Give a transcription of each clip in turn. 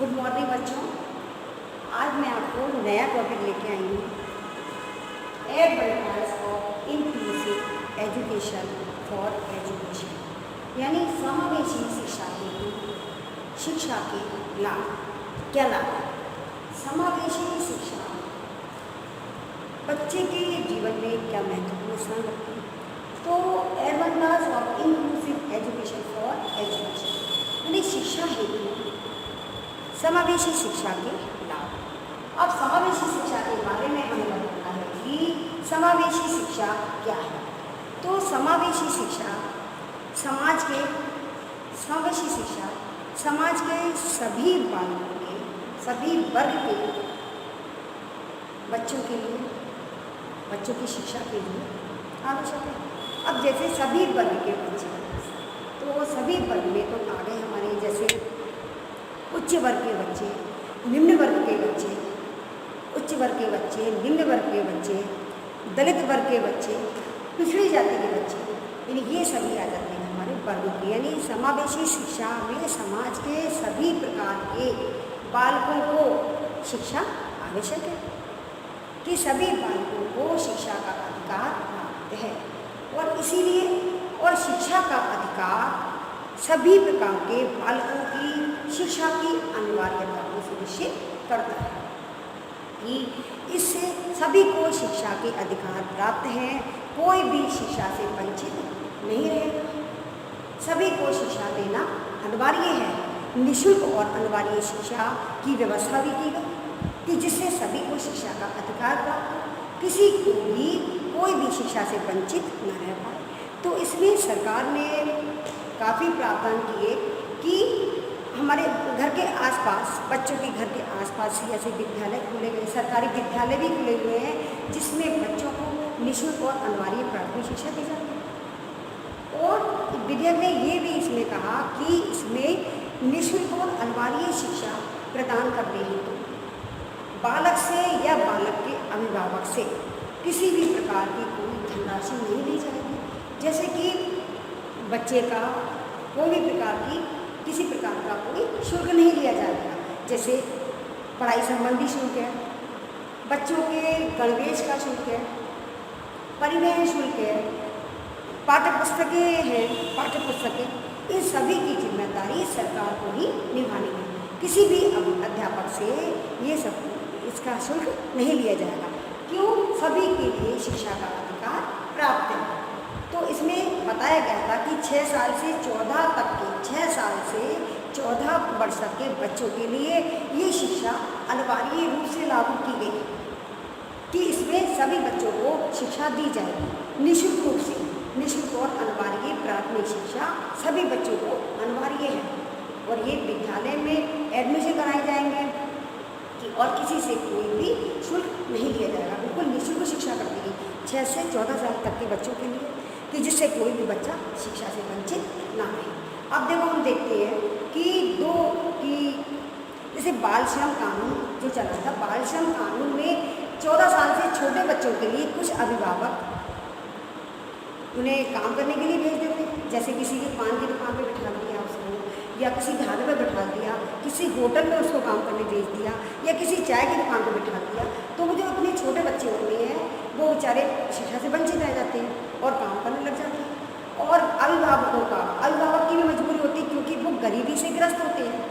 Good morning बच्चों। आज मैं आपको नया टॉपिक लेके आई हूँ, advantage of inclusive education for education, यानी समावेशी शिक्षा हेतु शिक्षा के लाभ। क्या लाभ? समावेशी शिक्षा बच्चे के जीवन में क्या महत्वपूर्ण स्थान रखती है? तो advantage of inclusive education for education यानी शिक्षा हेतु समावेशी शिक्षा के लाभ। अब समावेशी शिक्षा के बारे में हमें बताना है कि समावेशी शिक्षा क्या है। तो समावेशी शिक्षा समाज के सभी बालकों के, सभी वर्ग के बच्चों के लिए, बच्चों की शिक्षा के लिए आवश्यक है। अब जैसे सभी वर्ग के बच्चे, तो सभी वर्ग में तो आ गए हमारे, जैसे उच्च वर्ग के बच्चे, निम्न वर्ग के बच्चे, उच्च वर्ग के बच्चे, निम्न वर्ग के बच्चे, दलित वर्ग के बच्चे, पिछड़ी जाति के बच्चे, यानी ये सभी आ जाते हैं हमारे वर्ग के। यानी समावेशी शिक्षा में समाज के सभी प्रकार के बालकों को शिक्षा आवश्यक है कि सभी बालकों को शिक्षा का अधिकार प्राप्त है, और इसीलिए और शिक्षा का अधिकार सभी प्रकार के बालकों की शिक्षा की अनिवार्यता को सुनिश्चित करता है कि इससे सभी को शिक्षा के अधिकार प्राप्त हैं, कोई भी शिक्षा से वंचित नहीं रहेगा। सभी को शिक्षा देना अनिवार्य है। निःशुल्क और अनिवार्य शिक्षा की व्यवस्था भी की गई कि जिससे सभी को शिक्षा का अधिकार प्राप्त हो, किसी को भी कोई भी शिक्षा से वंचित न रह पाए। तो इसमें सरकार ने काफ़ी प्रावधान किए कि हमारे घर के आसपास, बच्चों के घर के आसपास ही ऐसे विद्यालय खोले गए, सरकारी विद्यालय भी खुले हुए हैं, जिसमें बच्चों को निःशुल्क और अनिवार्य प्राथमिक शिक्षा दी जाती है। और विधेयक ने ये भी इसमें कहा कि इसमें निःशुल्क और अनिवार्य शिक्षा प्रदान करते हैं तो बालक से या बालक के अभिभावक से किसी भी प्रकार की कोई धनराशि नहीं ली जाएगी। जैसे कि बच्चे का कोई भी प्रकार की किसी प्रकार का कोई शुल्क नहीं लिया जाएगा, जैसे पढ़ाई संबंधी शुल्क है, बच्चों के गणवेश का शुल्क है, परिवहन शुल्क है, पाठ्य पुस्तकें, इन सभी की जिम्मेदारी सरकार को ही निभानी है। किसी भी अध्यापक से ये सब इसका शुल्क नहीं लिया जाएगा। क्यों? सभी के लिए शिक्षा का अधिकार प्राप्त है। तो इसमें बताया गया था कि 6 साल से 14 तक के, 6 साल से 14 वर्ष तक के बच्चों के लिए ये शिक्षा अनिवार्य रूप से लागू की गई कि इसमें सभी बच्चों को शिक्षा दी जाएगी निःशुल्क रूप से। निःशुल्क और अनिवार्य प्राथमिक शिक्षा सभी बच्चों को अनिवार्य है, और ये विद्यालय में एडमिशन कराए जाएंगे कि और किसी से कोई भी शुल्क नहीं लिया जाएगा। बिल्कुल निःशुल्क शिक्षा कर देगी 6 से 14 साल तक के बच्चों के लिए, कि जिससे कोई भी बच्चा शिक्षा से वंचित ना रहे। अब देखो, हम देखते हैं कि जैसे बाल श्रम कानून जो चला था, बाल श्रम कानून में 14 साल से छोटे बच्चों के लिए कुछ अभिभावक उन्हें काम करने के लिए भेज देते हैं। जैसे किसी की पान की दुकान पे बिठा दिया उसको, या किसी ढाबे पर बिठा दिया, किसी होटल में उसको काम करने भेज दिया, या किसी चाय की दुकान पर बिठा दिया। तो वो जो इतने छोटे बच्चे होते हैं वो बेचारे शिक्षा से वंचित रह जाते हैं और काम करने लग जाते हैं। और अभिभावक की भी मजबूरी होती है, क्योंकि वो गरीबी से ग्रस्त होते हैं।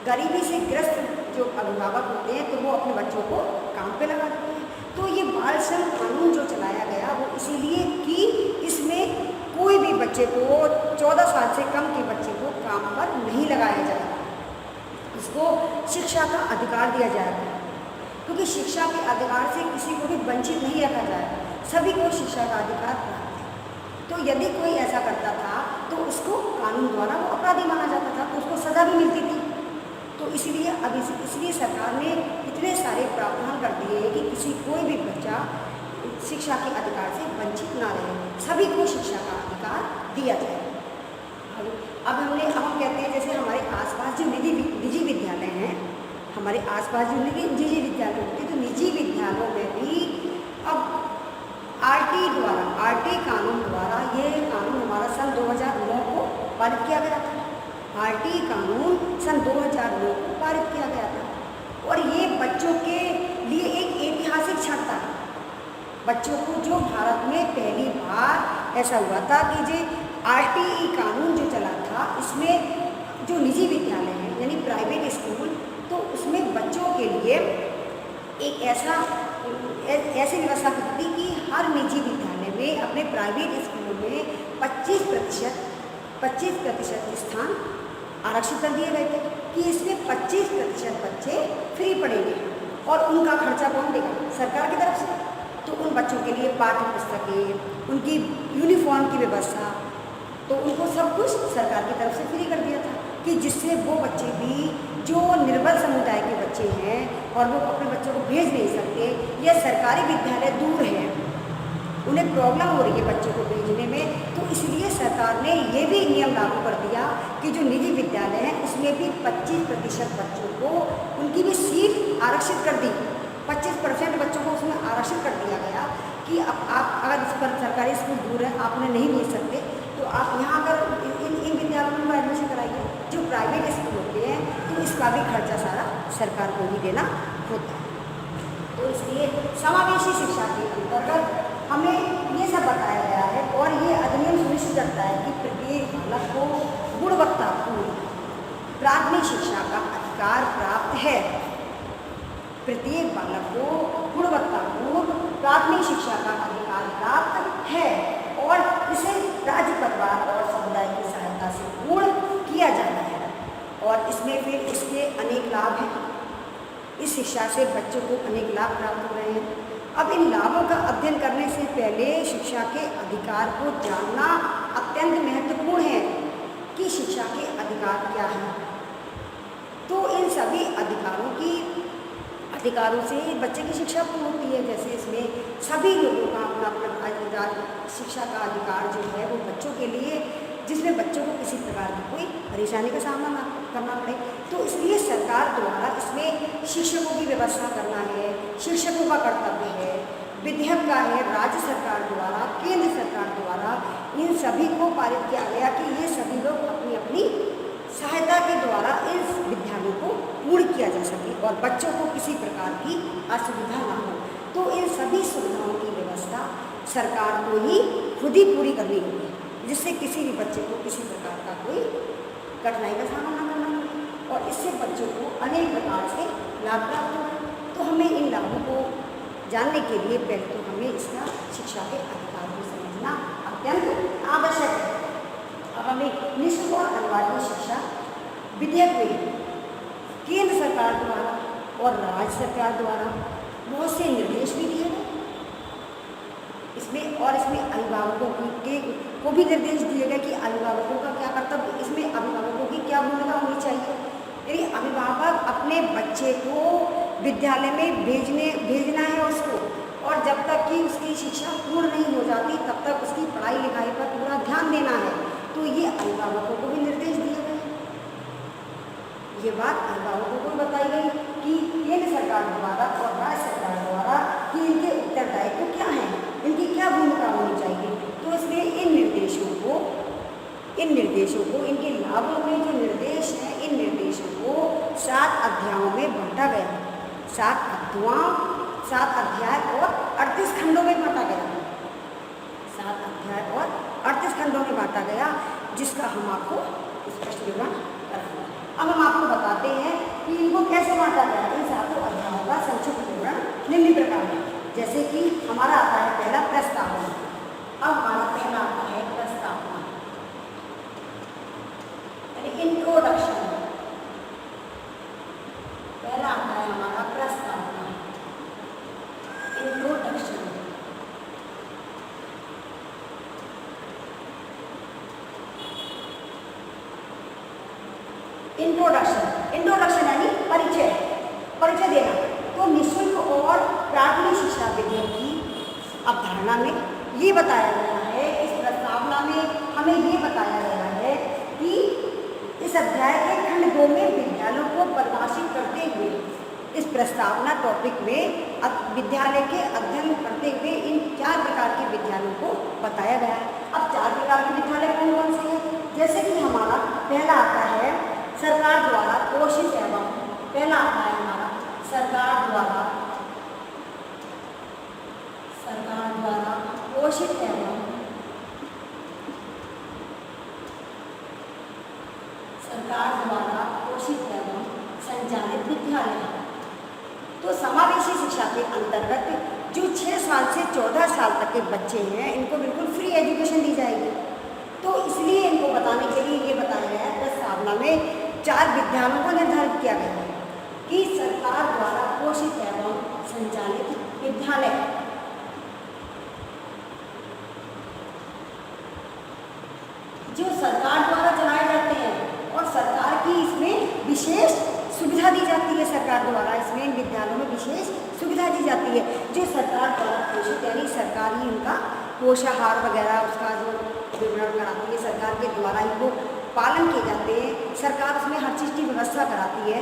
गरीबी से ग्रस्त जो अभिभावक होते हैं तो वो अपने बच्चों को काम पे लगा देते हैं। तो ये बाल श्रम कानून जो चलाया गया वो इसीलिए कि इसमें कोई भी बच्चे को, 14 साल से कम के बच्चे को काम पर नहीं लगाया जाएगा। इसको शिक्षा का अधिकार दिया जाएगा, क्योंकि शिक्षा के अधिकार से किसी को भी वंचित नहीं रखा जाएगा। सभी को शिक्षा का अधिकार प्राप्त है। तो यदि कोई ऐसा करता था तो उसको कानून द्वारा वो अपराधी माना जाता था, तो उसको सज़ा भी मिलती थी। तो इसलिए सरकार ने इतने सारे प्रावधान कर दिए हैं कि कोई भी बच्चा शिक्षा के अधिकार से वंचित ना रहे, सभी को शिक्षा का अधिकार दिया जाए। अब हम कहते हैं, जैसे हमारे आसपास जो निजी विद्यालय हैं, हमारे आसपास जो निजी विद्यालय होते हैं, तो निजी विद्यालयों में भी अब आरटी कानून द्वारा, ये कानून हमारा सन 2009 को पारित किया गया था, आरटीई कानून सन 2009 को पारित किया गया था और ये बच्चों के लिए एक ऐतिहासिक क्षण था। बच्चों को जो भारत में पहली बार ऐसा हुआ था कि जो आरटीई कानून जो चला था, इसमें जो निजी विद्यालय हैं यानी प्राइवेट स्कूल, तो उसमें बच्चों के लिए एक ऐसी व्यवस्था की थी कि हर निजी विद्यालय में अपने प्राइवेट स्कूल में 25% स्थान आरक्षित कर दिए गए थे कि इसमें 25% बच्चे फ्री पढ़ेंगे और उनका खर्चा कौन देगा? सरकार की तरफ से। तो उन बच्चों के लिए पाठ्य पुस्तकें, उनकी यूनिफॉर्म की व्यवस्था, तो उनको सब कुछ सरकार की तरफ से फ्री कर दिया था कि जिससे वो बच्चे भी जो निर्बल समुदाय के बच्चे हैं और वो अपने बच्चों को भेज नहीं सकते या सरकारी विद्यालय दूर है, उन्हें प्रॉब्लम हो रही है बच्चों को भेजने में, तो इसलिए सरकार ने ये भी नियम लागू कर दिया कि जो निजी विद्यालय हैं उसमें भी 25% बच्चों को उनकी भी सीट आरक्षित कर दी। 25% बच्चों को उसमें आरक्षित कर दिया गया कि अब आप अगर इस पर सरकारी स्कूल दूर है, आप उन्हें नहीं भेज सकते, तो आप यहाँ अगर इन विद्यालयों में एडमिशन कराइए। जो प्राइवेट स्कूल होते हैं तो इसका भी खर्चा सारा सरकार को ही देना होता है। तो इसलिए समावेशी शिक्षा के अंतर्गत हमें ये सब बताया गया है और ये अधिनियम सुनिश्चित करता है कि प्रत्येक बालक को गुणवत्तापूर्ण प्राथमिक शिक्षा का अधिकार प्राप्त है। प्रत्येक बालक को गुणवत्तापूर्ण प्राथमिक शिक्षा का अधिकार प्राप्त है और इसे राज्य, परिवार और समुदाय की सहायता से पूर्ण किया जाना है। और इसमें फिर इसके अनेक लाभ हैं। इस शिक्षा से बच्चों को अनेक लाभ प्राप्त हो रहे हैं। अब इन लाभों का अध्ययन करने से पहले शिक्षा के अधिकार को जानना अत्यंत महत्वपूर्ण है कि शिक्षा के अधिकार क्या हैं। तो इन सभी अधिकारों से बच्चे की शिक्षा पूर्ण होती है। जैसे इसमें सभी लोगों का अपना अपना शिक्षा का अधिकार जो है वो बच्चों के लिए, जिसमें बच्चों को किसी प्रकार की कोई परेशानी का सामना ना करना पड़े, तो इसलिए सरकार द्वारा इसमें शिक्षकों की व्यवस्था करना है, शिक्षकों का कर्तव्य है, विधेयक का है, राज्य सरकार द्वारा, केंद्र सरकार द्वारा इन सभी को पारित किया गया कि ये सभी लोग अपनी अपनी सहायता के द्वारा इस विद्यालयों को पूर्ण किया जा सके और बच्चों को किसी प्रकार की असुविधा ना हो। तो इन सभी सुविधाओं की व्यवस्था सरकार को ही खुद ही पूरी करनी होगी, जिससे किसी भी बच्चे को किसी प्रकार का कोई कठिनाई का सामना न करना पड़े और इससे बच्चों को अनेक प्रकार से लाभ प्राप्त हो। तो हमें इन लाभों को जानने के लिए पहले तो हमें इसका शिक्षा के अधिकार को समझना अत्यंत आवश्यक है। अब हमें निःशुल्क और अनिवार्य शिक्षा विधेयक में केंद्र सरकार द्वारा और राज्य सरकार द्वारा बहुत से निर्देश भी दिए गए इसमें, और इसमें अभिभावकों को भी निर्देश दिए गए कि अभिभावकों का क्या कर्तव्य, इसमें अभिभावकों की क्या भूमिका होनी चाहिए। यदि अभिभावक अपने बच्चे को विद्यालय में भेजना है उसको, और जब तक कि उसकी शिक्षा पूर्ण नहीं हो जाती तब तक उसकी पढ़ाई लिखाई पर पूरा ध्यान देना है, तो ये अभिभावकों को भी निर्देश दिए गए। ये बात अभिभावकों को बताई गई कि केंद्र सरकार द्वारा और राज्य सरकार द्वारा कि इनके उत्तरदायित्व क्या हैं, इनकी क्या भूमिका होनी चाहिए। तो इसलिए इन निर्देशों को इनके लाभों में जो निर्देश हैं, इन निर्देशों को 7 अध्यायों में बांटा गया। 7 अध्याय और 38 खंडों में बांटा गया। 7 अध्याय और 38 खंडों में बांटा गया, जिसका हम आपको स्पष्ट विवरण कराएंगे। अब हम आपको बताते हैं कि इनको कैसे बांटा गया। इन 7 अध्यायों का संक्षिप्त विवरण निम्न प्रकार है। जैसे कि हमारा आता है पहला प्रस्तावना। अब हमारा पहला आता है प्रस्तावना, इंट्रोडक्शन। पहला आता है हमारा प्रस्तावना, इंट्रोडक्शन। इंट्रोडक्शन यानी परिचय देना। तो निःशुल्क और प्राथमिक शिक्षा विधेयक की अवधारणा में ये बताया गया है, इस प्रस्तावना में हमें ये बताया गया है कि इस अध्याय के खंड 2 में विद्यालयों को परिभाषित करते हुए इस प्रस्तावना टॉपिक में विद्यालय के अध्ययन करते हुए इन 4 प्रकार के विद्यालयों को बताया गया है। अब 4 प्रकार के विद्यालय कौन कौन से हैं? जैसे कि हमारा पहला आता है सरकार द्वारा पोषित एवं, पहला आता है हमारा सरकार द्वारा पोषित एवं संचालित विद्यालय। तो समावेशी शिक्षा के अंतर्गत जो 6 साल से 14 साल तक के बच्चे हैं इनको बिल्कुल फ्री एजुकेशन दी जाएगी। तो इसलिए इनको बताने के लिए ये बताया गया है प्रस्तावना में 4 विद्यालयों को निर्धारित किया गया है कि सरकार द्वारा पोषित एवं संचालित विद्यालय। जो सरकार द्वारा चलाए जाते हैं और सरकार की इसमें विशेष सुविधा दी जाती है, सरकार द्वारा इसमें इन विद्यालयों में विशेष सुविधा दी जाती है। जो सरकार द्वारा पोषित यानी सरकार ही उनका पोषाहार वगैरह उसका जो विवरण कराती है, सरकार के द्वारा इनको पालन किए जाते हैं। सरकार उसमें हर चीज़ की व्यवस्था कराती है,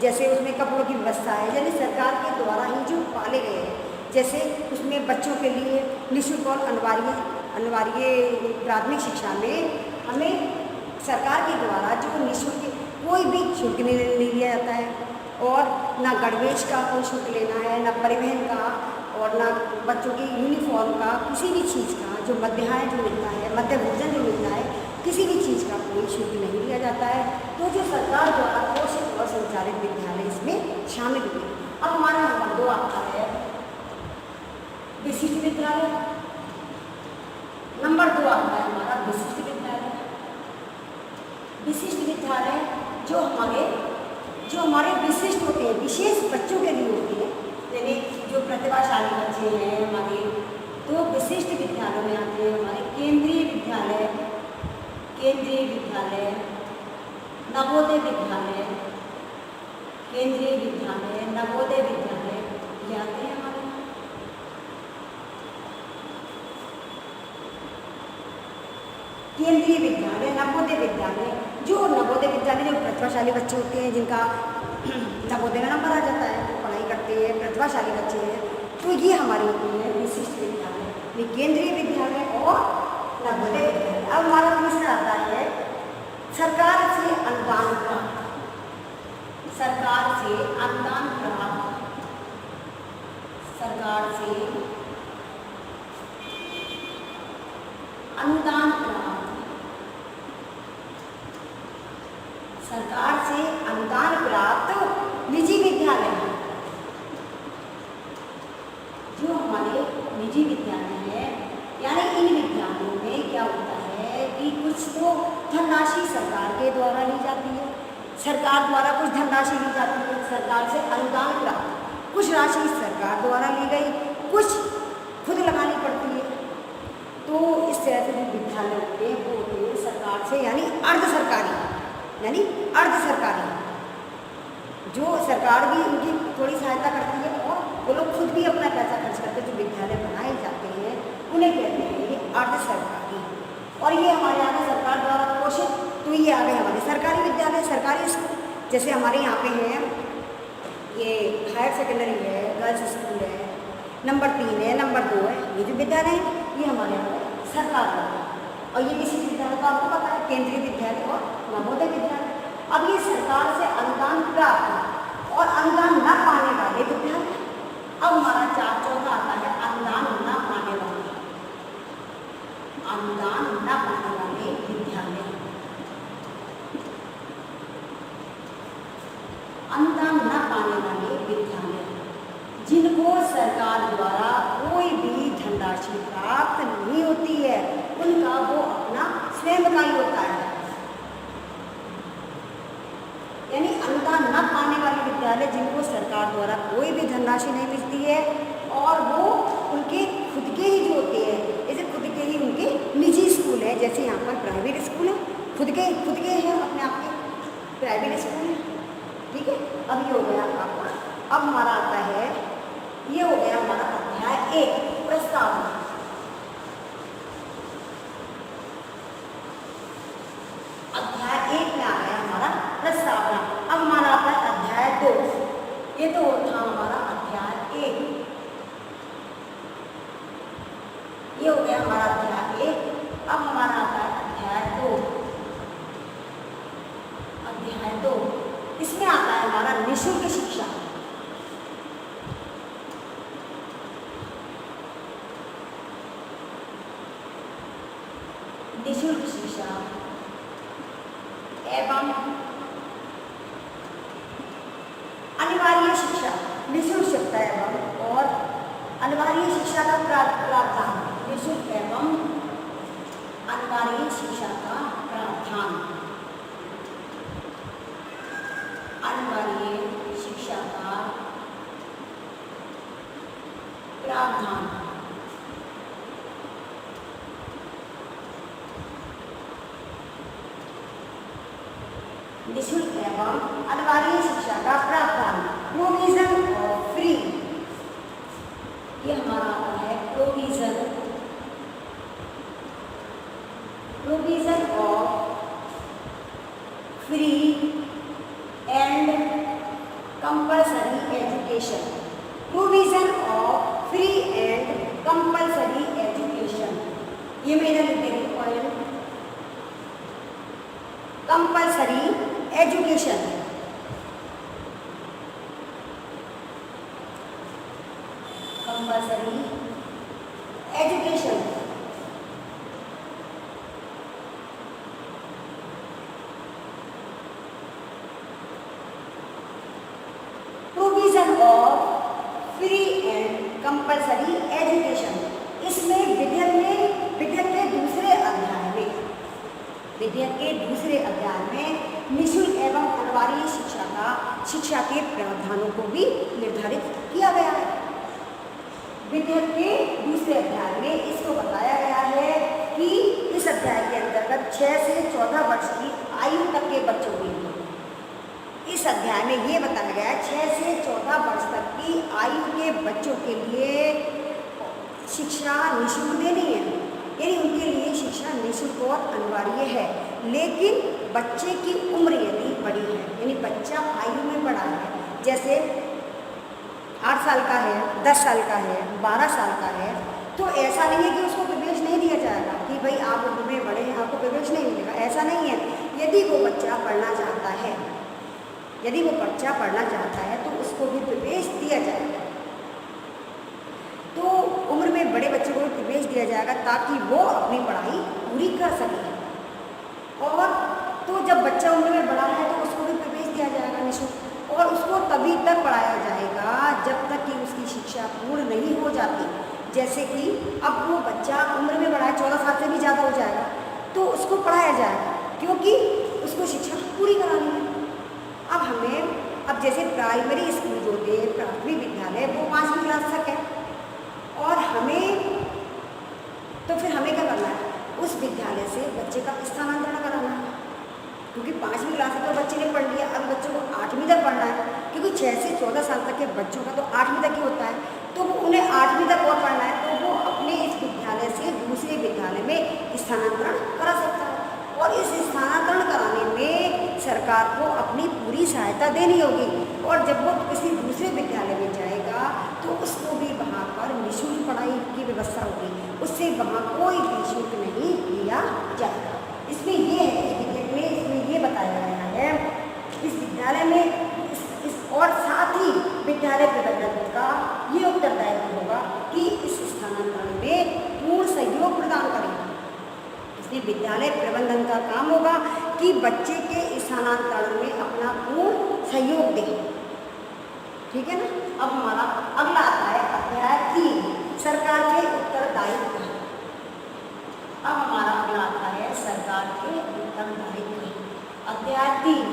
जैसे उसमें कपड़ों की व्यवस्था है, यानी सरकार के द्वारा ही जो पाले गए हैं। जैसे उसमें बच्चों के लिए निःशुल्क और अनिवार्य प्राथमिक शिक्षा में हमें सरकार के द्वारा जो निःशुल्क कोई भी शुल्क नहीं लिया जाता है, और ना गणवेश का कोई शुल्क लेना है, ना परिवहन का, और ना बच्चों की यूनिफॉर्म का, किसी भी चीज़ का जो मध्याह्न जो मिलता है, मध्य भोजन जो मिलता है, किसी भी चीज़ का कोई शुल्क नहीं लिया जाता है। तो जो सरकार द्वारा पोषित और संचालित विद्यालय इसमें शामिल हुए। अब हमारा नंबर 2 आता है विशिष्ट विद्यालय। नंबर 2 आता है हमारा विशिष्ट विद्यालय। विशिष्ट विद्यालय जो हमारे विशिष्ट होते हैं, विशेष बच्चों के लिए होते हैं, यानी जो प्रतिभाशाली बच्चे हैं हमारे, तो विशिष्ट विद्यालयों में आते हैं हमारे केंद्रीय विद्यालय, नवोदय विद्यालय, केंद्रीय विद्यालय, नवोदय विद्यालय ये आते हैं हमारे। केंद्रीय विद्यालय, नवोदय विद्यालय, जो नवोदय विद्यालय जो प्रतिभाशाली बच्चे होते हैं, जिनका नवोदय में नंबर आ जाता है, तो पढ़ाई करते हैं, प्रतिभाशाली बच्चे हैं, तो ये हमारे होते हैं विशिष्ट विद्यालय, केंद्रीय विद्यालय और नवोदय विद्यालय। अब हमारा तीसरा आता है सरकार से अनुदान प्राप्त। सरकार से अनुदान प्राप्त, सरकार से अनुदान प्राप्त, सरकार से अनुदान प्राप्त निजी विद्यालय। जो हमारे निजी विद्यालय है, यानी इन विद्यालयों में क्या होता है कि कुछ तो धनराशि सरकार के द्वारा ली जाती है, सरकार द्वारा कुछ धनराशि ली जाती है, सरकार से अनुदान प्राप्त कुछ राशि सरकार द्वारा ली गई, कुछ खुद लगानी पड़ती है। तो इस तरह से जो विद्यालय होते हैं वो होते हैं सरकार से, यानी अर्ध सरकारी, जो सरकार भी उनकी थोड़ी सहायता करती है और वो लोग खुद भी अपना पैसा खर्च करके जो विद्यालय बनाए जाते हैं उन्हें कहते हैं ये अर्ध सरकारी। और ये हमारे यहाँ सरकार द्वारा पोषित, तो ये आ गए हमारे सरकारी विद्यालय, सरकारी स्कूल। जैसे हमारे यहाँ पे हैं ये हायर सेकेंडरी है, गर्ल्स स्कूल है, नंबर 3 है, नंबर 2 है, ये जो विद्यालय हैं ये हमारे यहाँ सरकार द्वारा। और ये किसी विद्यालय को आपको पता है केंद्रीय विद्यालय और नवोदय विद्यालय। अब ये सरकार से अनुदान प्राप्त और अनुदान न पाने वाले विद्यालय। अब हमारा चौथा आता है अनुदान न पाने वाले, अनुदान न पाने वाले विद्यालय। अनुदान न पाने वाले विद्यालय जिनको सरकार द्वारा कोई भी धनराशि प्राप्त नहीं होती है, उनका वो अपना स्वयं का ही होता है। यानी अनुदान न पाने वाले विद्यालय जिनको सरकार द्वारा कोई भी धनराशि नहीं मिलती है और वो उनके खुद के ही जो होते हैं, जैसे खुद के ही उनके निजी स्कूल है, जैसे यहाँ पर प्राइवेट स्कूल है, खुद के हैं अपने आप के प्राइवेट स्कूल है। ठीक है, अब ये हो गया आपका। अब हमारा आता है, ये हो गया हमारा अध्याय 1 प्रस्तावना। अध्याय 1 में आ गया हमारा प्रस्तावना। अब हमारा आता है अध्याय 2। ये तो था हमारा अध्याय 1, ये हो गया हमारा अध्याय 1। अब हमारा आता है अध्याय 2। निःशुल्क शिक्षा। निःशुल्क शिक्षा एवं अनिवार्य शिक्षा, निःशुल्क शिक्षा एवं और अनिवार्य शिक्षा का प्रावधान, निःशुल्क एवं अनिवार्य शिक्षा का प्रावधान, अनिवार्य शिक्षा का प्रावधान। निःशुल्क एवं अनिवार्य शिक्षा का प्रावधान, प्रोविजन ऑफ फ्री, ये हमारा आता है provision of free and compulsory education, provision of free and compulsory education, ये मेरा लिख देंगे point, compulsory education, compulsory education, provision of free and compulsory education. इसमें विधेयक के दूसरे अध्याय में, विधेयक के दूसरे अध्याय में निःशुल्क एवं अनिवार्य शिक्षा के प्रावधानों को भी निर्धारित किया गया है। विधेयक के दूसरे अध्याय में इसको बताया गया है कि इस अध्याय के अंतर्गत 6 से 14 वर्ष की आयु तक के बच्चों के लिए, इस अध्याय में ये बताया गया है 6 से 14 वर्ष तक की आयु के बच्चों के लिए शिक्षा निःशुल्क देनी है, यानी उनके लिए शिक्षा निःशुल्क और अनिवार्य है। लेकिन बच्चे की उम्र यदि बड़ी है, यानी बच्चा आयु में बड़ा है, जैसे 8 साल का है, 10 साल का है, 12 साल का है, तो ऐसा नहीं है कि उसको प्रवेश नहीं दिया जाएगा कि भाई आप उम्र में बड़े हैं, आपको प्रवेश नहीं मिलेगा, ऐसा नहीं है। यदि वो बच्चा पढ़ना चाहता है, यदि वो बच्चा पढ़ना चाहता है तो उसको भी प्रवेश दिया जाएगा। तो उम्र में बड़े बच्चे को भी प्रवेश दिया जाएगा ताकि वो अपनी पढ़ाई पूरी कर सके। और तो जब बच्चा उम्र में बड़ा है तो उसको भी प्रवेश दिया जाएगा निःशुल्क, और उसको तभी तक पढ़ाया जाएगा जब तक कि उसकी शिक्षा पूर्ण नहीं हो जाती। जैसे कि अब वो बच्चा उम्र में बड़ा है, 14 साल से भी ज़्यादा हो जाएगा, तो उसको पढ़ाया जाएगा क्योंकि उसको शिक्षा पूरी करानी है। अब जैसे प्राइमरी स्कूल जो होते हैं, प्राथमिक विद्यालय, वो 5वीं क्लास तक है, और फिर हमें क्या करना है, उस विद्यालय से बच्चे का स्थानांतरण कराना है, क्योंकि 5वीं क्लास तक तो बच्चे ने पढ़ लिया, अब बच्चों को 8वीं तक पढ़ना है, क्योंकि 6 से 14 साल तक के बच्चों का तो 8वीं तक ही होता है, तो वो उन्हें 8वीं तक और पढ़ना है, तो वो अपने इस विद्यालय से दूसरे विद्यालय में स्थानांतरण करा सकता है। और इस स्थानांतरण कराने में सरकार को अपनी पूरी सहायता देनी होगी, और जब वो किसी दूसरे विद्यालय में जाएगा तो उसको भी वहाँ पर निःशुल्क पढ़ाई की व्यवस्था होगी, उससे वहाँ कोई भी शुल्क नहीं लिया जाएगा। इसमें ये है, इस विधेयक में इसमें ये बताया गया है, इस विद्यालय में और साथ ही विद्यालय प्रबंधक का ये उत्तरदायित्व होगा कि इस स्थानांतरण में पूर्ण सहयोग प्रदान करें। इसलिए विद्यालय प्रबंधन का काम होगा कि बच्चे के स्थानांतरण में अपना पूर्ण सहयोग दें। ठीक है ना। अब हमारा अगला आता है अध्याय 3, सरकार के उत्तरदायित्व। अब हमारा अगला आता है सरकार के उत्तरदायित्व। अध्याय 3,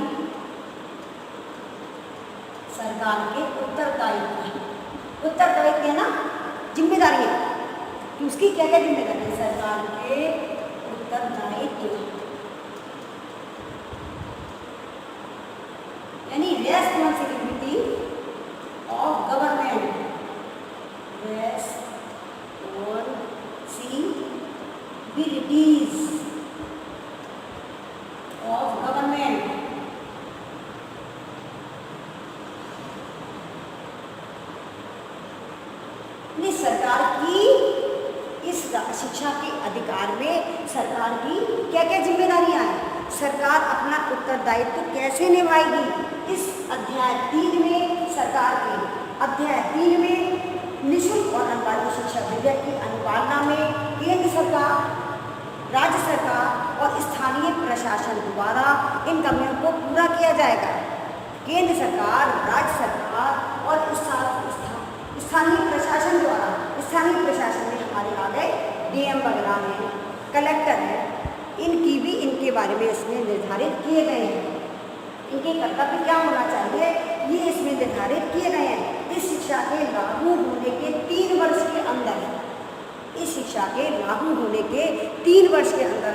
सरकार के उत्तरदायित्व। उत्तरदायित्व है ना, जिम्मेदारियां, कि उसकी क्या क्या जिम्मेदारी है। सरकार के उत्तरदायित्व यानी responsibility of government, responsibilities of government. सरकार की इस शिक्षा के अधिकार में सरकार की क्या क्या जिम्मेदारियां हैं, सरकार अपना उत्तरदायित्व कैसे निभाएगी, इस अध्याय 3 में सरकार के अध्याय 3 में निःशुल्क और अनिवार्य शिक्षा विधेयक की अनुपालना में केंद्र सरकार, राज्य सरकार और स्थानीय प्रशासन द्वारा इन कमियों को पूरा किया जाएगा। केंद्र सरकार, राज्य सरकार और स्थानीय प्रशासन द्वारा, स्थानीय प्रशासन में हमारे आ गए डीएम वगैरह हैं, कलेक्टर हैं, इनके बारे में इसमें निर्धारित किए गए हैं। इनके कर्तव्य क्या होना चाहिए ये इसमें निर्धारित किए गए हैं। इस शिक्षा के लागू होने के 3 वर्ष के अंदर, इस शिक्षा के लागू होने के 3 वर्ष के अंदर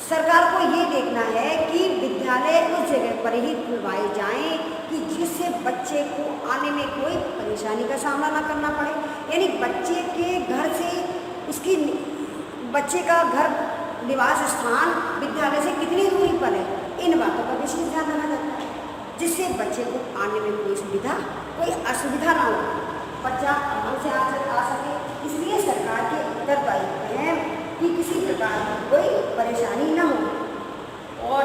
सरकार को ये देखना है कि विद्यालय उस जगह पर ही खुलवाए जाएं कि जिससे बच्चे को आने में कोई परेशानी का सामना ना करना पड़े। यानी बच्चे के घर से उसकी बच्चे का घर निवास स्थान विद्यालय से कितनी दूरी पर है, इन बातों का विशेष ध्यान रखा जाता है, जिससे बच्चे को आने में कोई असुविधा ना हो, बच्चा आराम से आ सके। इसलिए सरकार के उत्तरदायित्व है कि किसी प्रकार की कोई परेशानी न हो और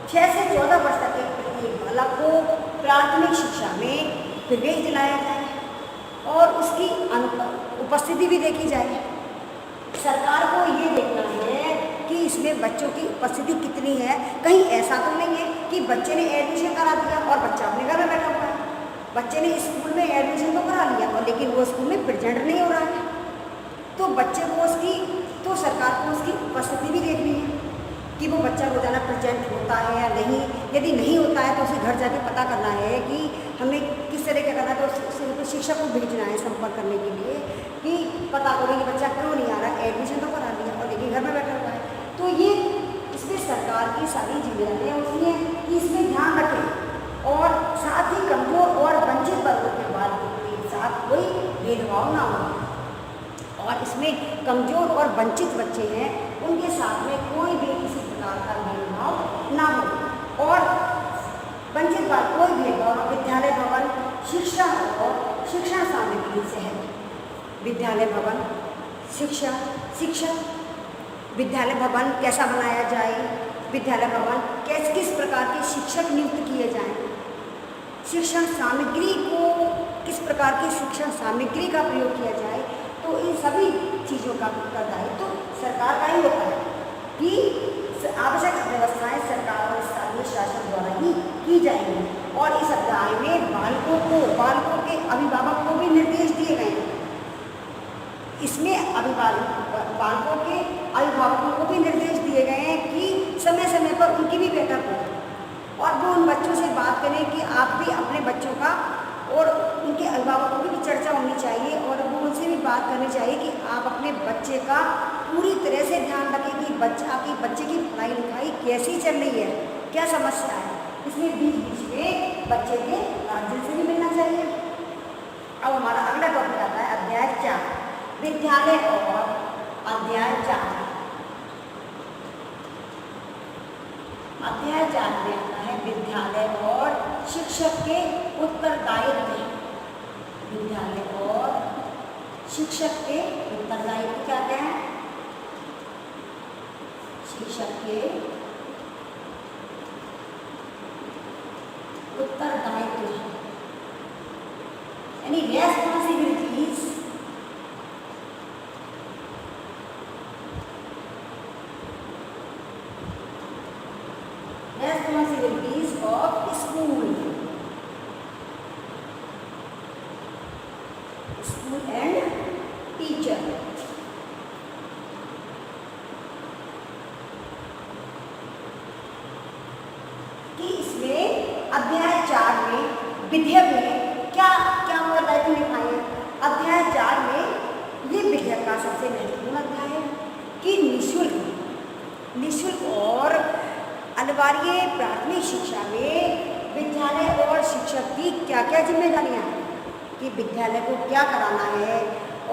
6 से 14 वर्ष तक के प्रत्येक बालक को प्राथमिक शिक्षा में प्रवेश दिलाया जाए और उसकी उपस्थिति भी देखी जाए। सरकार को ये देखना है कि इसमें बच्चों की उपस्थिति कितनी है। कहीं ऐसा तो नहीं है कि बच्चे ने एडमिशन करा दिया और बच्चा अपने घर में बैठा हुआ है। बच्चे ने स्कूल में एडमिशन तो करा लिया और लेकिन वो स्कूल में प्रेजेंट नहीं हो रहा है, तो बच्चे को सरकार को उसकी उपस्थिति भी देखनी है कि वो बच्चा रोजाना प्रेजेंट होता है या नहीं। यदि नहीं होता है तो उसे घर जाके पता करना है कि हमें किस तरह का करना है, तो उसे शिक्षक को भेजना है संपर्क करने के लिए कि पता करो ये बच्चा क्यों नहीं आ रहा, एडमिशन तो करा लिया और लेकिन घर में बैठा हुआ है। तो ये इसमें सरकार की सारी जिम्मेदारियाँ होती हैं कि इसमें ध्यान रखें और साथ ही कमजोर और वंचित वर्गों के बालों के साथ कोई भेदभाव ना हो। और इसमें कमजोर और वंचित बच्चे हैं उनके साथ में कोई भी किसी प्रकार का भेदभाव ना हो और वंचित वर्ग कोई भेदभाव। विद्यालय भवन शिक्षा और शिक्षण सामग्री से है। विद्यालय भवन शिक्षा विद्यालय भवन कैसा बनाया जाए, विद्यालय भवन किस प्रकार के शिक्षक नियुक्त किए जाएं, शिक्षण सामग्री को किस प्रकार की शिक्षण सामग्री का प्रयोग किया जाए। तो इन सभी चीज़ों का उत्तरदायित्व तो सरकार का ही होता है कि आवश्यक व्यवस्थाएं सरकार और स्थानीय शासन द्वारा ही की जाएंगी। और इस अध्याय में बालकों के अभिभावक को भी निर्देश दिए गए हैं। इसमें बालकों के अभिभावकों को भी निर्देश दिए गए हैं कि समय समय पर उनकी भी बैठक हो और वो उन बच्चों से बात करें कि आप भी अपने बच्चों का और उनके अभिभावकों की भी चर्चा होनी चाहिए और वो उनसे भी बात करनी चाहिए कि आप अपने बच्चे का पूरी तरह से ध्यान रखें कि बच्चे की पढ़ाई लिखाई कैसी चल रही है, क्या समस्या है। इसमें बीच में बच्चे के गार्जियन से भी मिलना चाहिए। अब हमारा अगला टॉपिक आता है अध्याय 4 विद्यालय और अध्याय 4 में आता है विद्यालय और शिक्षक के उत्तरदायित्व। विद्यालय और शिक्षक के उत्तरदायित्व क्या हैं? शिक्षक के उत्तरदायित्व यानी responsibilities of school and teacher। कि इसमें अध्याय 4 में विधेयक में क्या क्या उत्तरदायित्व निभाए हैं। अध्याय 4 में ये विधेयक का सबसे महत्वपूर्ण अध्याय है कि निःशुल्क और अनिवार्य प्राथमिक शिक्षा में विद्यालय और शिक्षक की क्या क्या जिम्मेदारियां हैं, कि विद्यालय को क्या कराना है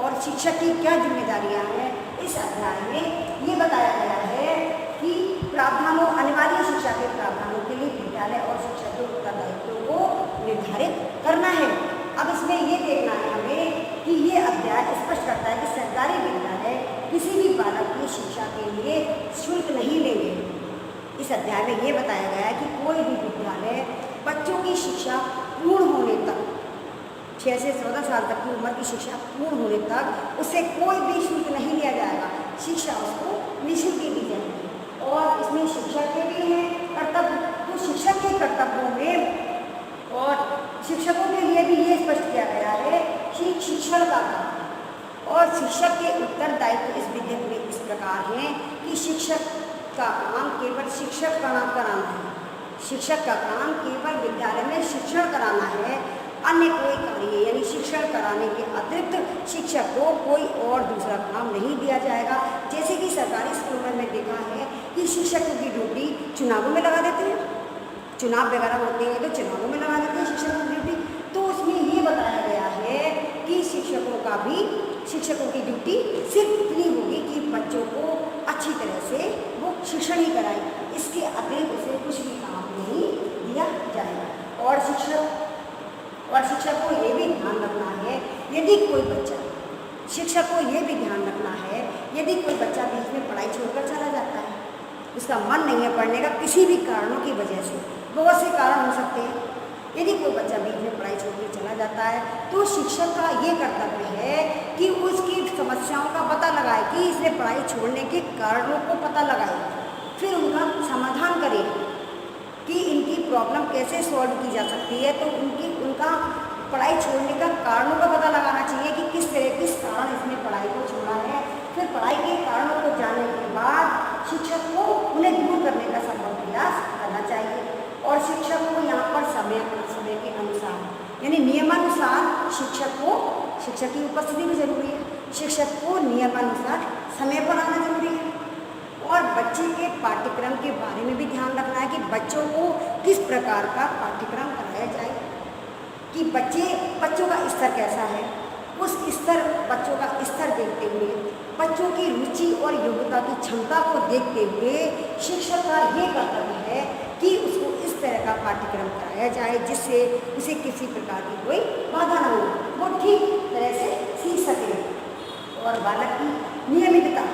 और शिक्षक की क्या जिम्मेदारियां हैं। इस अध्याय में ये बताया गया है कि प्रावधानों अनिवार्य शिक्षा के प्रावधानों के लिए विद्यालय और शिक्षक के उत्तरदायित्व को निर्धारित करना है। अब इसमें ये देखना है हमें कि ये अध्याय स्पष्ट करता है कि सरकारी विद्यालय किसी भी बालक की शिक्षा के लिए शुल्क नहीं लेंगे। इस अध्याय में ये बताया गया है कि कोई भी विद्यालय बच्चों की शिक्षा पूर्ण होने तक 6 से 14 साल तक की उम्र की शिक्षा पूर्ण होने तक उससे कोई भी शुल्क नहीं लिया जाएगा। शिक्षा उसको निःशुल्क दी जाएगी। और इसमें शिक्षक के भी हैं कर्तव्य, तो शिक्षक के कर्तव्यों में और शिक्षकों के लिए भी ये स्पष्ट किया गया है कि शिक्षण का काम और शिक्षक के उत्तरदायित्व इस विधेयक में इस प्रकार हैं कि शिक्षक का काम केवल शिक्षक कराना है। शिक्षक का काम केवल विद्यालय में शिक्षण कराना है। अन्य कोई कार्य यानी शिक्षण कराने के अतिरिक्त शिक्षक को कोई और दूसरा काम नहीं दिया जाएगा। जैसे कि सरकारी स्कूलों में मैंने देखा है कि शिक्षकों की ड्यूटी चुनावों में लगा देते हैं, चुनाव वगैरह होते हैं तो चुनावों में लगा देते हैं शिक्षकों की ड्यूटी। तो उसमें ये बताया गया है कि शिक्षकों की ड्यूटी सिर्फ इतनी होगी कि बच्चों को अच्छी तरह से वो शिक्षण ही कराए, इसके अतिरिक्त उसे कुछ भी काम नहीं दिया जाएगा। और शिक्षक को ये भी ध्यान रखना है यदि कोई बच्चा शिक्षक को ये भी ध्यान रखना है यदि कोई बच्चा बीच में पढ़ाई छोड़कर चला जाता है, उसका मन नहीं है पढ़ने का किसी भी कारणों की वजह से, बहुत से कारण हो सकते हैं। यदि कोई बच्चा बीच में पढ़ाई छोड़कर चला जाता है तो शिक्षक का ये कर्तव्य है कि उसकी समस्याओं का पता लगाए कि इसने पढ़ाई छोड़ने के कारणों को पता लगाए, फिर उनका समाधान करे कि इनकी प्रॉब्लम कैसे सॉल्व की जा सकती है। तो उनका पढ़ाई छोड़ने का कारणों का पता लगाना चाहिए कि किस कारण इसने पढ़ाई को छोड़ा है। फिर पढ़ाई के कारणों को जानने के बाद शिक्षक को उन्हें दूर करने का संभव प्रयास करना चाहिए। और शिक्षक को यहाँ पर समय के अनुसार यानी नियमानुसार शिक्षक की उपस्थिति भी जरूरी है। शिक्षक को नियमानुसार समय पर आना जरूरी है। और बच्चे के पाठ्यक्रम के बारे में भी ध्यान रखना है कि बच्चों को किस प्रकार का पाठ्यक्रम कराया जाए, कि बच्चों का स्तर कैसा है। उस बच्चों का स्तर देखते हुए, बच्चों की रुचि और योग्यता की क्षमता को देखते हुए शिक्षक का ये कर्तव्य है कि उसको इस तरह का पाठ्यक्रम कराया जाए जिससे उसे किसी प्रकार की कोई बाधा न हो, वो ठीक तरह से सीख सके। और बालक की नियमितता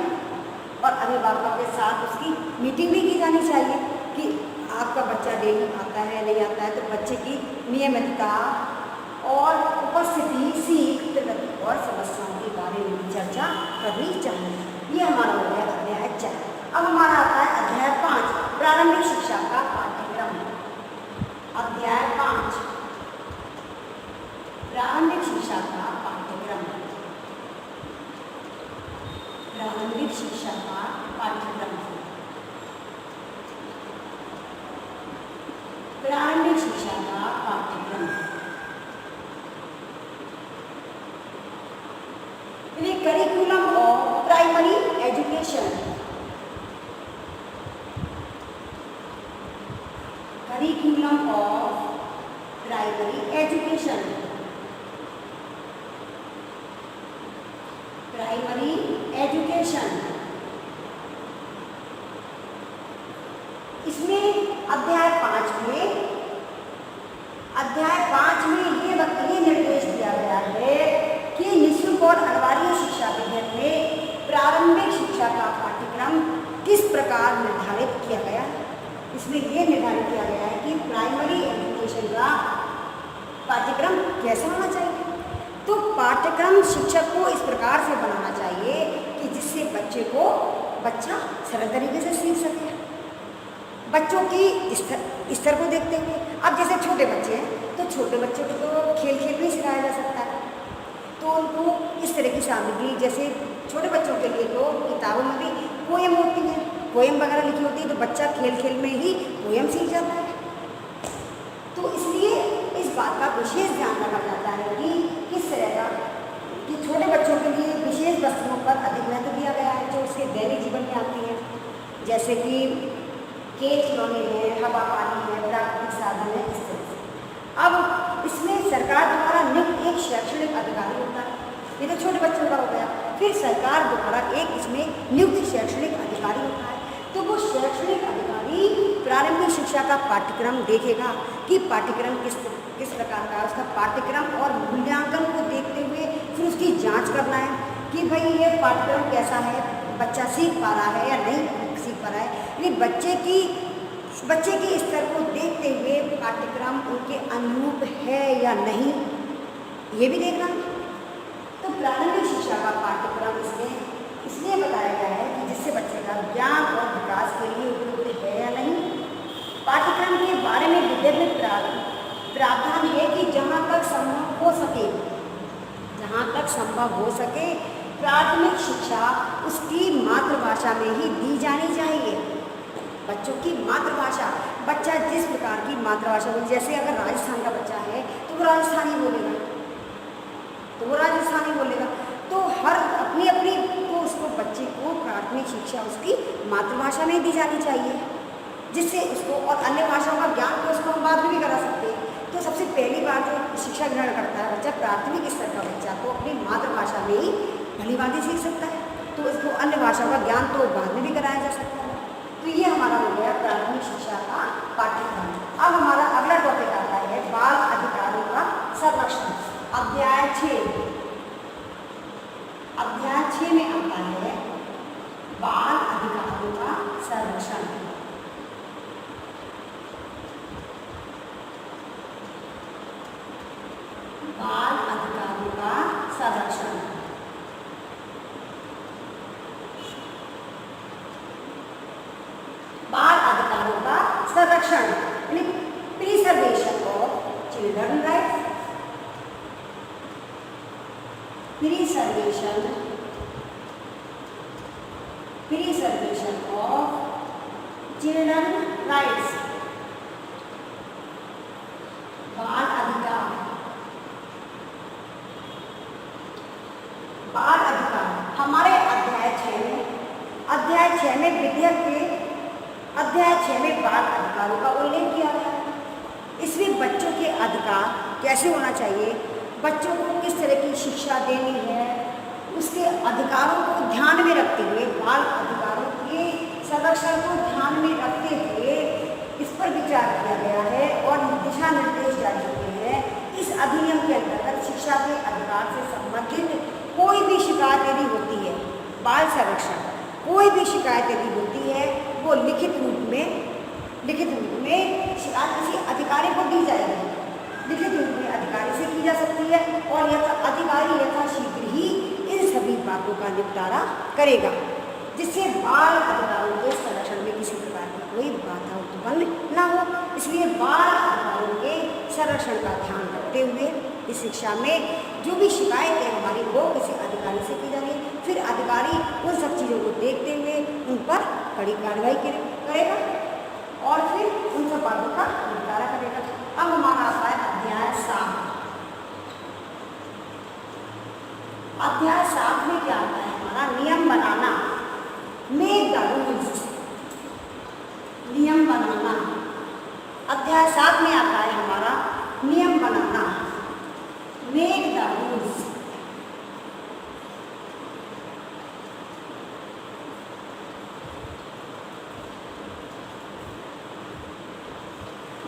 और अभिभावकों के साथ उसकी मीटिंग भी की जानी चाहिए कि आपका बच्चा डेली आता है नहीं आता है, तो बच्चे की नियमितता और उपस्थिति, सीख, प्रगति और समस्याओं के बारे में चर्चा करनी चाहिए। ये हमारा हो गया अध्याय 4। अब हमारा आता है अध्याय 5, प्रारंभिक शिक्षा का पाठ्यक्रम। अध्याय 5, प्रारंभिक शिक्षा का पाठ्यक्रम। प्रारंभिक शिक्षा का पाठ्यक्रम। प्रारंभिक शिक्षा का पाठ्यक्रम curriculum of primary education. Curriculum of primary education. Primary education. इसमें अध्याय 5 में ये निर्देश दिया गया है कि निःशुल्क और अनिवार्य शिक्षा विधेयक में प्रारंभिक शिक्षा का पाठ्यक्रम किस प्रकार निर्धारित किया गया। इसमें ये निर्धारित किया गया है कि प्राइमरी एजुकेशन का पाठ्यक्रम कैसा होना चाहिए। तो पाठ्यक्रम शिक्षक को इस प्रकार से बनाना चाहिए कि जिससे बच्चा सरल तरीके से सीख सके। बच्चों की स्तर को देखते हुए, अब जैसे छोटे बच्चे हैं तो छोटे बच्चों को तो खेल में सिखाया जा सकता है, तो उनको इस तरह की सामग्री, जैसे छोटे बच्चों के लिए तो किताबों में भी पोएम होती है, पोएम वगैरह लिखी होती है, तो बच्चा खेल में ही पोएम सीख जाता है। तो इसलिए इस बात का विशेष ध्यान रखा जाता है कि किस तरह का कि छोटे बच्चों के लिए विशेष वस्तुओं पर अधिक महत्व दिया गया है जो उसके दैनिक जीवन में आती है, जैसे कि खेल खिलौने हैं, हवा पानी है, प्राकृतिक साधन है, इस तरह से। अब इसमें सरकार द्वारा नियुक्त एक शैक्षणिक अधिकारी होता है, ये तो छोटे बच्चों का हो गया। फिर सरकार द्वारा एक इसमें नियुक्त शैक्षणिक अधिकारी होता है, तो वो शैक्षणिक अधिकारी प्रारंभिक शिक्षा का पाठ्यक्रम देखेगा कि पाठ्यक्रम किस प्रकार का है, उसका पाठ्यक्रम और मूल्यांकन को देखते हुए फिर उसकी जांच करना है कि भाई ये पाठ्यक्रम कैसा है, बच्चा सीख पा रहा है या नहीं सीख पा रहा है। यानी बच्चे की बच्चे के स्तर को देखते हुए पाठ्यक्रम उनके अनुरूप है या नहीं, ये भी देखना। तो प्रारंभिक शिक्षा का पाठ्यक्रम इसलिए बताया गया है कि जिससे बच्चे का ज्ञान और विकास के लिए उपयुक्त है या नहीं। पाठ्यक्रम के बारे में विद्यार्थी प्रावधान है कि जहाँ तक संभव हो सके प्राथमिक शिक्षा उसकी मातृभाषा में ही दी जानी चाहिए। बच्चों की मातृभाषा, बच्चा जिस प्रकार की मातृभाषा बोले, जैसे अगर राजस्थान का बच्चा है तो वो राजस्थानी बोलेगा, तो हर अपनी अपनी तो उसको बच्चे को प्राथमिक शिक्षा उसकी मातृभाषा में दी जानी चाहिए, जिससे उसको और अन्य भाषाओं का ज्ञान तो उसको हम बाद में भी करा सकते हैं। तो सबसे पहली बार जो शिक्षा ग्रहण करता है बच्चा, प्राथमिक स्तर का बच्चा, तो अपनी मातृभाषा में ही भली भांति सीख सकता है, तो उसको अन्य भाषाओं का ज्ञान तो बाद में भी कराया जा सकता है। तो ये हमारा हो गया प्राथमिक शिक्षा का पाठ्यक्रम। अब हमारा अगला टॉपिक आता है बाल अधिकारों का संरक्षण। अध्याय 6 में आता है बाल अधिकारों का संरक्षण। बाल अधिकारों का संरक्षण। बाल अधिकारों का संरक्षण यानी preservation of children rights. Preservation of children rights. बाल अधिकार, बाल अधिकार हमारे अध्याय 6 में अध्याय 6 में बाल अधिकारों का उल्लेख किया गया है। इसमें बच्चों के अधिकार कैसे होना चाहिए, बच्चों को किस तरह की शिक्षा देनी है, उसके अधिकारों को ध्यान में रखते हुए, बाल अधिकारों के संरक्षण को ध्यान में रखते हुए इस पर विचार किया गया है और दिशा निर्देश जारी किए हैं। इस अधिनियम के अंतर्गत शिक्षा के अधिकार से संबंधित कोई भी शिकायत यदि होती है, बाल संरक्षण कोई भी शिकायत यदि होती है, वो लिखित रूप में शिकायत किसी अधिकारी को दी जाएगी, लिखित रूप में अधिकारी से की जा सकती है और अधिकारी यथाशीघ्र ही इन सभी बातों का निपटारा करेगा, जिससे बाल अधिकारों के संरक्षण में किसी प्रकार की कोई बाधा उत्पन्न न हो। इसलिए बाल अधिकारों के संरक्षण का ध्यान रखते हुए इस शिक्षा में जो भी शिकायत है हमारी वो किसी अधिकारी से की जाएगी, फिर अधिकारी उन सब चीज़ों को देखते हुए उन पर कड़ी कार्रवाई करेगा और फिर उन सब बातों का निपटारा करेगा। अब हमारा आता है अध्याय 7। अध्याय 7 में क्या आता है हमारा, नियम बनाना, मेक द रूल्स, नियम बनाना। अध्याय 7 में आता है हमारा नियम बनाना, make the rules.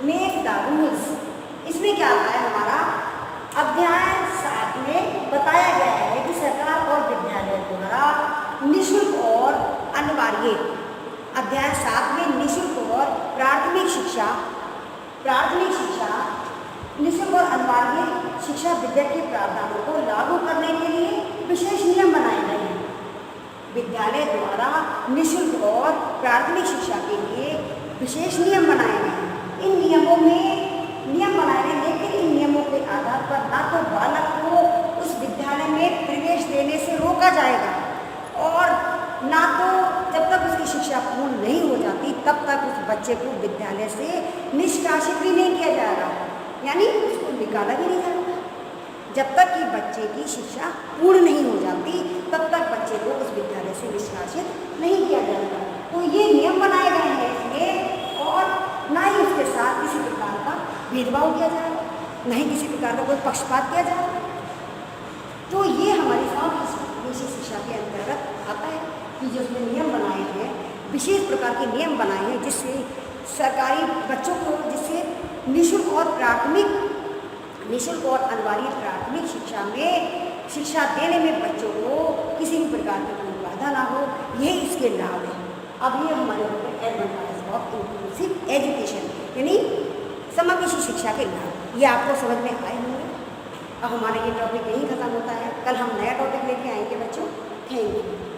Make the rules, इसमें क्या आता है हमारा, अध्याय 7 में बताया गया है कि सरकार और विद्यालय द्वारा निःशुल्क और अनिवार्य, अध्याय 7 में निःशुल्क और प्राथमिक शिक्षा, निःशुल्क और अनिवार्य शिक्षा विद्या के प्रावधानों को लागू करने के लिए विशेष नियम बनाए गए हैं। विद्यालय द्वारा निःशुल्क और प्राथमिक शिक्षा के लिए विशेष नियम बनाए गए हैं। इन नियमों में नियम बनाए गए, लेकिन इन नियमों के आधार पर ना तो बालक को उस विद्यालय में प्रवेश देने से रोका जाएगा और ना तो जब तक उसकी शिक्षा पूर्ण नहीं हो जाती तब तक उस बच्चे को विद्यालय से निष्कासित भी नहीं किया जाएगा, यानी उसको निकाला भी नहीं जाएगा। जब तक कि बच्चे की शिक्षा पूर्ण नहीं हो जाती तब तक बच्चे को उस विद्यालय से निष्कासित नहीं किया जाएगा। तो ये नियम बनाए गए हैं इसमें, और ना ही उसके साथ किसी प्रकार का भेदभाव किया जाएगा, ना ही किसी प्रकार का कोई पक्षपात किया जाएगा। तो ये हमारी विशेष शिक्षा के अंतर्गत आता है कि जो उसमें नियम बनाए हैं, विशेष प्रकार के नियम बनाए हैं जिससे सरकारी बच्चों को, जिससे निःशुल्क और अनिवार्य प्राथमिक शिक्षा में शिक्षा देने में बच्चों को किसी भी प्रकार की कोई बाधा ना हो, यही इसके लाभ है। अब ये हमारे एडवांटेज ऑफ इंक्लूसिव एजुकेशन, यानी समावेशी शिक्षा के लाभ। ये आपको समझ में आए होंगे। अब हमारा ये टॉपिक यहीं ख़त्म होता है। कल हम नया टॉपिक लेके आएंगे बच्चों। Thank you.